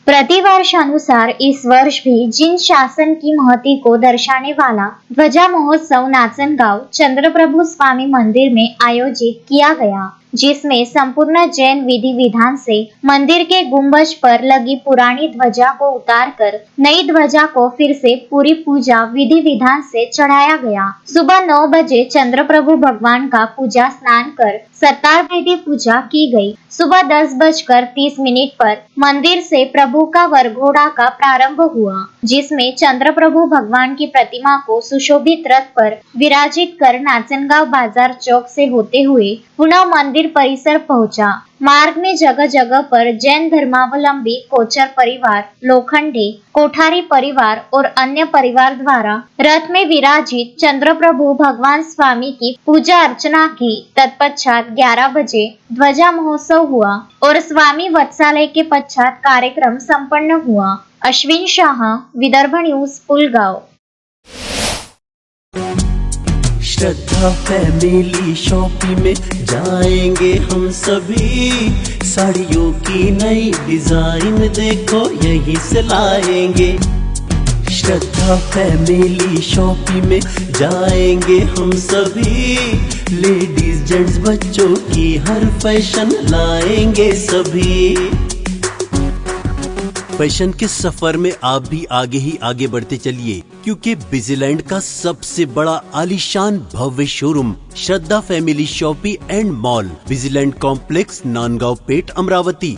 प्रतिवर्षानुसार इस वर्ष भी जिन शासन की महती को दर्शाने वाला ध्वजा महोत्सव नाचनगांव चंद्रप्रभु स्वामी मंदिर में आयोजित किया गया, जिसमें संपूर्ण जैन विधि विधान से मंदिर के गुंबज पर लगी पुरानी ध्वजा को उतारकर नई ध्वजा को फिर से पूरी पूजा विधि विधान से चढ़ाया गया। सुबह 9 बजे चंद्रप्रभु भगवान का पूजा स्नान कर सत्कार विधि पूजा की गई। सुबह 10:30 पर मंदिर से प्रभु का वरघोड़ा का प्रारंभ हुआ, जिसमें चंद्रप्रभु भगवान की प्रतिमा को सुशोभित रथ पर विराजित कर नाचनगांव बाजार चौक से होते हुए पुनः मंदिर परिसर पहुंचा। मार्ग में जगह जगह पर जैन धर्मावलंबी कोचर परिवार, लोखंडे, कोठारी परिवार और अन्य परिवार द्वारा रथ में विराजित चंद्रप्रभु भगवान स्वामी की पूजा अर्चना की। तत्पश्चात 11 बजे ध्वजा महोत्सव हुआ और स्वामी वत्सालय के पश्चात कार्यक्रम संपन्न हुआ। अश्विन शाह, विदर्भ न्यूज, पुलगांव। श्रद्धा फैमिली शॉपिंग में जाएंगे हम सभी, साड़ियों की नई डिजाइन देखो यहीं से लाएंगे। श्रद्धा फैमिली शॉपिंग में जाएंगे हम सभी, लेडीज जेंट्स बच्चों की हर फैशन लाएंगे सभी। फैशन के सफर में आप भी आगे ही आगे बढ़ते चलिए, क्योंकि बिजीलैंड का सबसे बड़ा आलीशान भव्य showroom Shraddha family shopping and mall, Busyland complex, Nandgaon Peth, Amravati.